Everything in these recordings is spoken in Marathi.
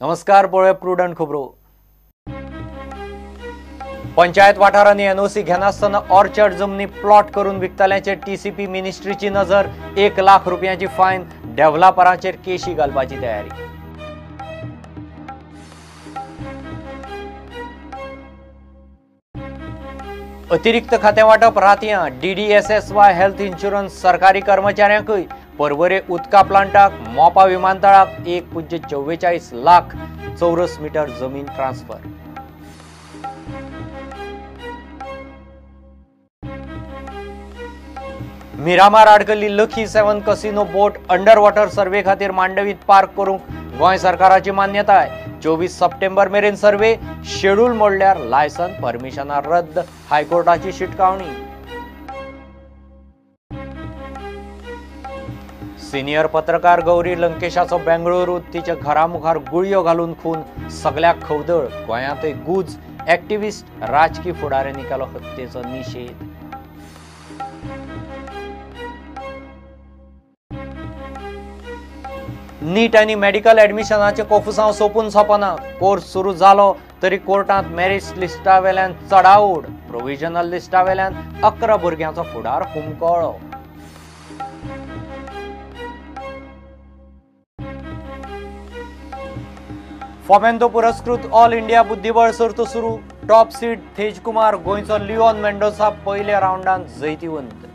नमस्कार, पळय प्रुडंट खबरो। पंचायत वाठारांनी एनओसी घेनासतना ऑर्चर्ड जमनी प्लॉट करून विकतल्यांचेर टीसीपी मिनिस्ट्रीची नजर। 1 लाख रुपयांची फायन, डेव्हलपरांचेर केशी घालपाची तयारी। अतिरिक्त खातें वाटप रातयां। DDSSY हेल्थ इन्शुरन्स सरकारी कर्मचाऱ्यांकय। परवरे उदका प्लांटाक, मोपा विमानतळाक 1.44 लाख चौरस मीटर जमीन ट्रान्सफर। मिरामार आडकल्ली लकी 7 कसिनो बोट अंडर वॉटर सर्वे खातीर मांडवीत पार्क करूंक गोंय सरकाराची मान्यताय। 24 सप्टेंबर मेरेन सर्वे, शेड्यूल मोडल्यार लायसन परमिशनां रद्द, हायकोर्टाची शिटकावणी। सिनियर पत्रकार गौरी लंकेशाचो बेंगळुरूत तिच्या घरा मुखार गुळयो घालून खून, सगळ्याक खवदळ। गोंयांतय गूज, एक्टिविस्ट, राजकीय फुडाऱ्यांनी केलो हत्येचो निषेध। नीट आनी मेडिकल एडमिशनाचे कोफुसांव सोपून सोपना। कोर्स सुरू जालो तरी कोर्टांत मेरिट लिस्टावेल्यान चडाओड। प्रोविजनल लिस्टावेल्यान 11 भुरग्यांचो फुडार हुमकळ्ळो। फोमेंतो पुरस्कृत ऑल इंडिया बुद्धीबळ सर्त सुरू। टॉप सीड तेजकुमार, गोंयचो लिओन मेंडोसा पयल्या राउंडांत जैतिवंत।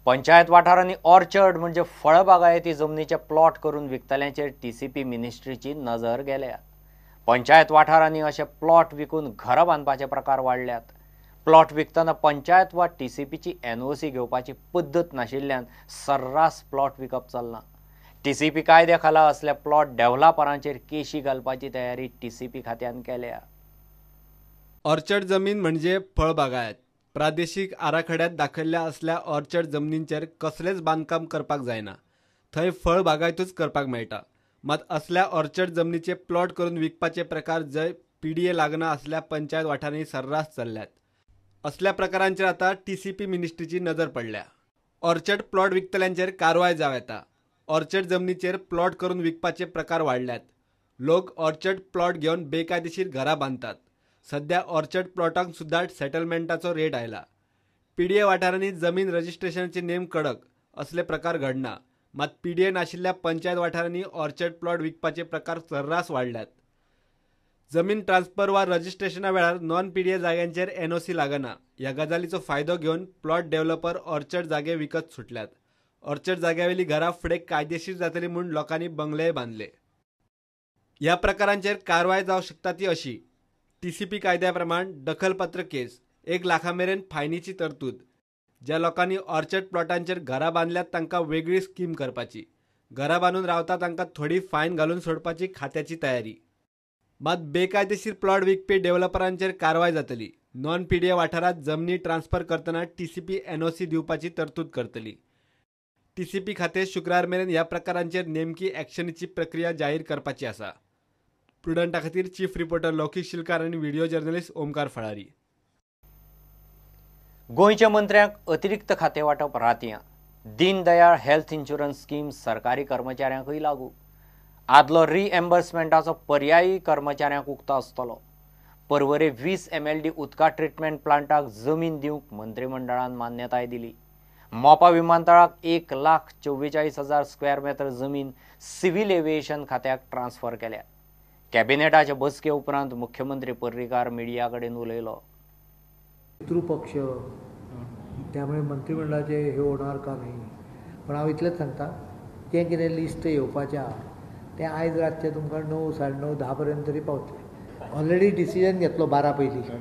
पंचायत वाठारांनी ऑर्चर्ड म्हणजे फळबागायती जमनीचे प्लॉट करून विकतल्यांचेर टीसीपी मिनिस्ट्रीची नजर गेल्या। पंचायत वाठारांनी अशे प्लॉट विकून घरां बांदपाचे प्रकार वाडल्यात। प्लॉट विकतना पंचायत वा टीसीपीची एनओसी घेवपाची पद्दत नाशिल्ल्यान सर्रास प्लॉट विकप चल्ला। टीसीपी कायद्या खाला असल्या प्लॉट डेव्हलपरांचेर केशी घालपाची तयारी टीसीपी खात्यान केल्या। ऑर्चर्ड जमीन म्हणजे फळबागायत। प्रादेशीक आराखड्यात दाखयल्ल्या असल्या ऑर्चर्ड जमनींचेर कसलेच बांदकाम करपाक जायना, थंय फळबागायतूच करपाक मेळटा। मात असल्या ऑर्चर्ड जमनीचे प्लॉट करून विकपाचे प्रकार जंय PDA लागना असल्या पंचायत वाठारांनी सर्रास चल्ल्यात। असल्या प्रकारांचेर आता टीसीपी मिनिस्ट्रीची नजर पडल्या। ऑर्चर्ड प्लॉट विकतल्यांचेर कारवाय जावं येता। ऑर्चर्ड जमनीचेर प्लॉट करून विकपाचे प्रकार वाडल्यात। लोक ऑर्चर्ड प्लॉट घेवन बेकायदेशीर घरां बांदतात। सध्या ऑर्चर्ड प्लॉटांक सुद्धा सेटलमेंटाचो रेट आयला। PDA वाठारांनी जमीन रजिस्ट्रेशनाचे नेम कडक, असले प्रकार घडना। मात PDA नाशिल्ल्या पंचायत वाठारांनी ऑर्चर्ड प्लॉट विकपाचे प्रकार सर्रास वाडल्यात। जमीन ट्रान्सफर वा रजिस्ट्रेशना वेळार नॉन PDA जाग्यांचेर एनओसी लागना। ह्या गजालीचो फायदो घेवन प्लॉट डेव्हलपर ऑर्चर्ड जागे विकत सुटल्यात। ऑर्चर्ड जाग्यावेली घरां फुडें कायदेशीर जातली म्हूण लोकांनी बंगले बांदले। ह्या प्रकारांचेर कारवाय जावंक शकता ती अशी: टीसीपी कायद्या प्रमाण दखलपत्र केस, 1 लाखा मेरेन फायनीची तरतूद। ज्या लोकांनी ऑर्चर्ड प्लॉटांचेर घरां बांदल्यात तांकां वेगळी स्कीम करपाची। घरां बांदून रावता तांकां थोडी फायन घालून सोडपाची खात्याची तयारी। मात बेकायदेशीर प्लॉट विकपी डेव्हलपरांचेर कारवाय जातली। नॉन PDA वाठारांत जमनी ट्रान्सफर करतना टीसीपी एनओसी दिवपाची तरतूद करतली। टीसीपी खातें शुक्रार मेरेन ह्या प्रकारांचेर नेमकी ॲक्शनीची प्रक्रिया जाहीर करपाची आसा। प्रुडंटा खातीर चीफ रिपोर्टर लौकीक शिलकार आनी व्हिडिओ जर्नलिस्ट ओमकार फळारी। गोंयच्या मंत्र्यांक अतिरिक्त खातें वाटप रातयां। दीनदयाळ हेल्थ इन्शुरन्स स्कीम सरकारी कर्मचाऱ्यांकय लागू। आदलो रिएम्बर्समेंटाचो पर्यायी कर्मचाऱ्यांक उक्तो आसतलो। परवरे 20 MLD उदका ट्रिटमेंट प्लांटाक जमीन दिवंक मंत्रिमंडळान मान्यताय दिली। मोपा विमानतळाक 1,44,000 स्क्वेअर मीटर जमीन सिव्हिल एव्हिएशन खात्याक ट्रान्सफर केल्या। कॅबिनेटाचे बसके उपरांत मुख्यमंत्री पर्रीकार मिडिया कडेन उलयलो। पितृपक्ष त्यामुळे मंत्रिमंडळाचे हे होणार का नाही, पण हांव इतलेंच सांगता, तें कितें लिस्ट येवपाचें आहा तें आयज रातचें तुमकां 9, 9:30, 10 पर्यंत तरी पावतलें। ऑलरेडी डिसिजन घेतलो 12 पयलीं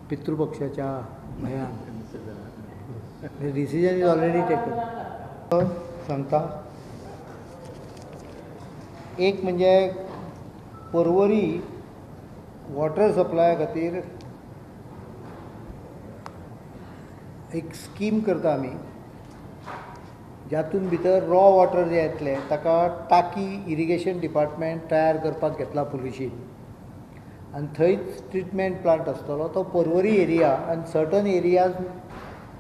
पितृपक्षाच्या भयान। Decision is already taken. सांगता, एक म्हणजे परवरी वॉटर सप्लाय खातीर एक स्कीम करता आमी, जातून भितर रॉ वॉटर जे येतलें ताका टाकी इरिगेशन डिपार्टमेंट तयार करपाक घेतला पॉलिसीन। आनी थंयच ट्रिटमेंट प्लांट आसतलो तो पर्वरी एरिया आनी certain areas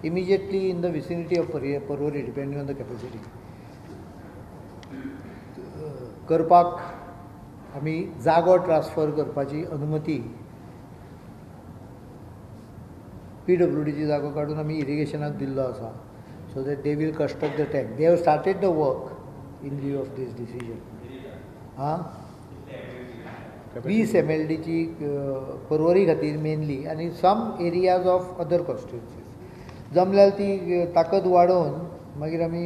immediately in the vicinity of Porvorim depending on the capacity करपाक आमी जागो ट्रान्सफर करपाची अनुमती PWDची जागो काडून आमी इरिगेशनाक दिल्लो आसा so that they will construct the tank they have started the work in lieu of this decision 20 MLDची पर्वरी खातीर मेनली आनी some areas of other constituencies जमल्यार ती ताकद वाडोवन मागीर आमी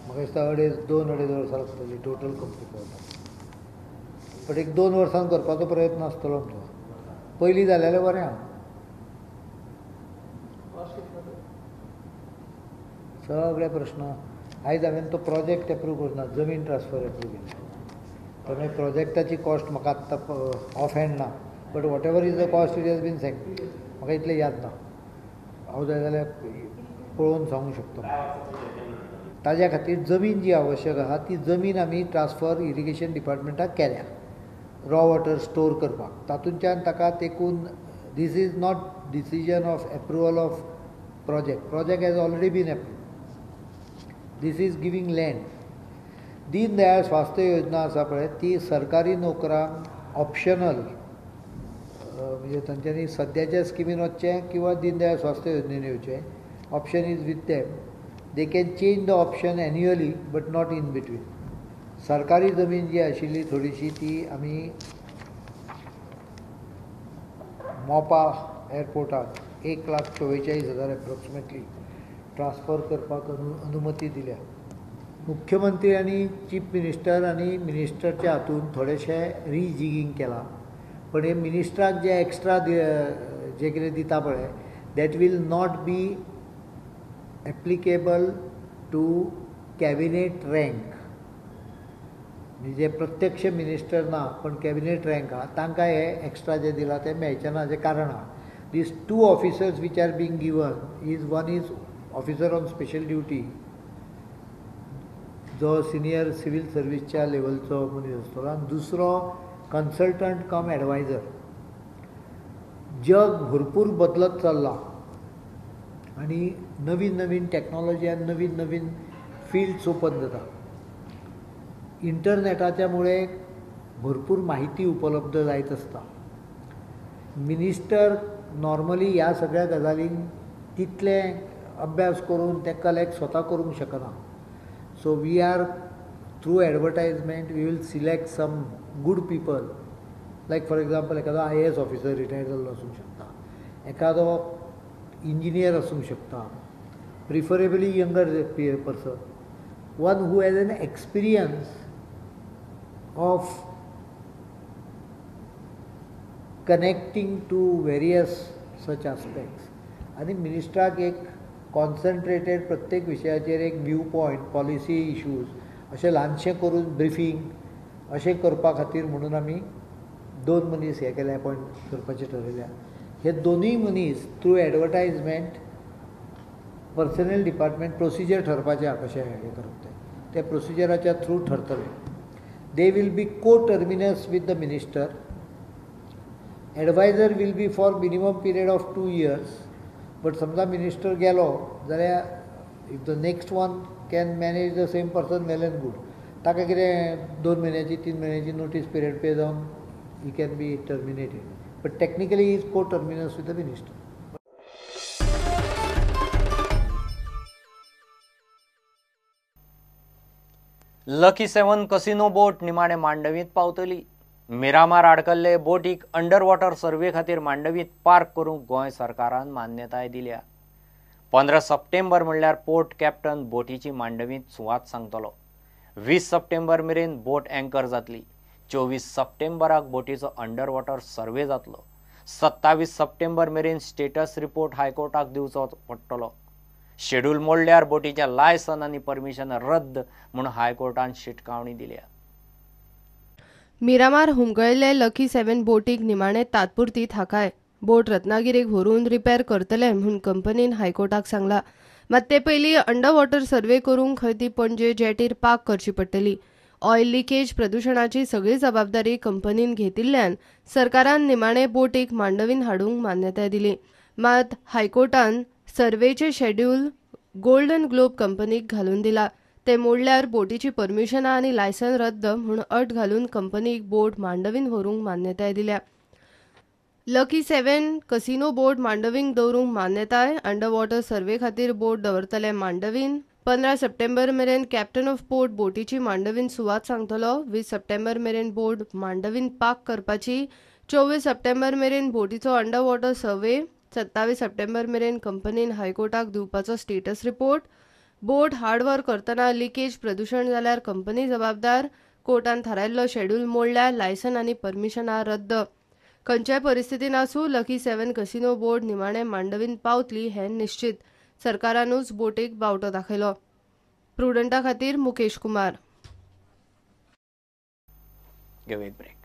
म्हाका दिसता 2-2.5 वर्सां लागतली टोटल कंप्लीट करपाक बट एक 2 वर्सान करपाचो प्रयत्न आसतलो आमचो पयलीं जालेलें बरें आहा सगळे प्रश्न आयज हांवें तो प्रोजेक्ट एप्रूव करना जमीन ट्रान्सफर एप्रूव केला तर मागीर प्रोजेक्टाची कॉस्ट म्हाका आत्तां ऑफ हँड ना but whatever is the cost it has been sent म्हाका इतलें याद ना हांव जाय जाल्यार पळोवन सांगूंक शकता ताज्या खातीर जमीन जी आवश्यक आहा ती जमीन आमी ट्रान्सफर इरिगेशन डिपार्टमेंटाक केल्या रॉ वॉटर स्टोर करपाक तातूंतल्यान ताका तेकून this is not decision of approval of project has already been approve this is giving land Deen Dayal Swasthya Yojana आसा पळय ती सरकारी नोकरांक ऑप्शनल म्हणजे तांच्यांनी सद्याच्या स्किमीन वचचें किंवा दीन दयाळ स्वास्थ्य योजनेन येवचें option is with them they can change the option annually but not in between सरकारी जमीन जी आशिल्ली थोडीशी ती आमी मोपा एअरपोर्टाक 1,44,000 एप्रोक्सिमेटली ट्रान्सफर करपाक अनुमती दिल्या मुख्यमंत्री आनी चीफ मिनिस्टर आनी मिनिस्टरच्या हातून थोडेशें रिजिगींग केलां पण हे मिनिस्टराक जे एक्स्ट्रा जे कितें दिता पळय that will not be applicable to cabinet rank म्हणजे प्रत्यक्ष मिनिस्टर ना पण कॅबिनेट रँक आहा तांकां हे एक्स्ट्रा जे दिला ते मेळचें ना हेजें कारण आहा दीस 2 officers which are being given is one is officer on special duty जो सिनियर सिवील सर्विसच्या लेवलचो मनीस आसतलो आनी दुसरो कन्सल्टंट कम एडवायझर जग भरपूर बदलत चल्लां आनी नवीन नवीन टॅक्नॉलॉजी आनी नवीन नवीन फिल्ड्स ओपन जाता इंटरनेटाच्या मुळे भरपूर माहिती उपलब्ध जायत आसता मिनिस्टर नॉर्मली ह्या सगळ्या गजालींक तितले अभ्यास करून ते कलेक्ट स्वता करूंक शकना so we are through advertisement we will select some good people like for example एखादो IAS ऑफिसर रिटायर जाल्लो आसूंक शकता एखादो इंजिनियर आसूंक शकता preferably younger person one who has an experience of connecting to various such aspects आनी मिनिस्टराक एक कॉन्सन्ट्रेटेड प्रत्येक विशयाचेर एक व्यू पॉयंट पॉलिसी इश्यूज अशें ल्हानशें करून ब्रिफींग अशें करपा खातीर म्हणून आमी 2 मनीस हे केले अपॉयंट करपाचें ठरयल्या हे दोनूय मनीस through advertisement personal department procedure ठरपाचें आहा कशें हें करप ते प्रोसिजराच्या through ठरतले they will be coterminous with the minister adviser will be for minimum period of 2 years but समजा मिनिस्टर गेलो जाल्यार if the next one can manage the same person well and good ताका कितें 2 म्हयन्याची 3 म्हयन्याची नोटीस पिरियड पे जावन he can be terminated but technically is coterminous with the minister lucky 7 casino boat निमाणे मांडवीत पावतली मिरामार आडकल्ले बोटीक अंडर वॉटर सर्वे खातीर मांडवीत पार्क करूंक गोंय सरकारान मान्यताय दिल्या 15 सप्टेंबर म्हणल्यार पोर्ट कॅप्टन बोटीची मांडवीत सुवात सांगतलो 20 सप्टेंबर मेरेन बोट अँकर जातली 24 सप्टेंबराक बोटीचो अंडर वॉटर सर्वे जातलो 27 सप्टेंबर मेरेन स्टेटस रिपोर्ट हायकोर्टाक दिवचो पडटलो शेड्यूल मोडल्यार बोटीच्या लायसन आनी परमिशन रद्द म्हूण हायकोर्टान शिटकावणी दिल्या मिरामार हुमकळिल्ले लकी 7 बोटीक निमाणे तात्पुरती थाकाय बोट रत्नागिरीक व्हरून रिपेर करतले म्हूण कंपनीन हायकोर्टाक सांगला मात ते पयलीं अंडर वॉटर सर्वे करूंक खंय ती पणजे जेटीर पार्क करची पडटली. ऑयल लिकेज प्रदुशणाची सगळी जबाबदारी कंपनीन घेतिल्ल्यान सरकारान निमाणे बोटीक मांडवीन हाडूंक मान्यताय दिली. मात हायकोर्टान सर्वेचे शेड्यूल गोल्डन ग्लोब कंपनीक घालून दिला. ते मोडल्यार बोटीची परमिशनां आनी लायसन रद्द म्हूण अट घालून कंपनीक बोट मांडवीन व्हरूंक मान्यताय दिल्या. लकी 7 कसिनो बोट मांडवींक दवरूंक मान्यताय. अंडर वॉटर सर्वे खातीर बोट दवरतले मांडवीन. 15 सप्टेंबर मेरेन कॅप्टन ऑफ पोर्ट बोटीची मांडवीन सुवात सांगतलो. 20 सप्टेंबर मेरेन बोट मांडवीन पार्क करपाची. 24 सप्टेंबर मेरेन बोटीचो अंडर वॉटर सर्वे. 27 सप्टेंबर मेरेन कंपनीन हायकोर्टाक दिवपाचो स्टेटस रिपोर्ट. बोट हार्डवर करतना लिकेज प्रदूषण जाल्यार कंपनी जबाबदार. कोर्टान थारायल्लो शेड्यूल मोडल्यार लायसन आनी परमिशनां रद्द. खंयच्याय परिस्थितीन आसूं लकी 7 कसिनो बोट निमाणे मांडवीन पावतली हें निश्चित. सरकारानूच बोटीक बावटो दाखयलो. प्रुडंटा खातीर Mukesh Kumar. Give it break.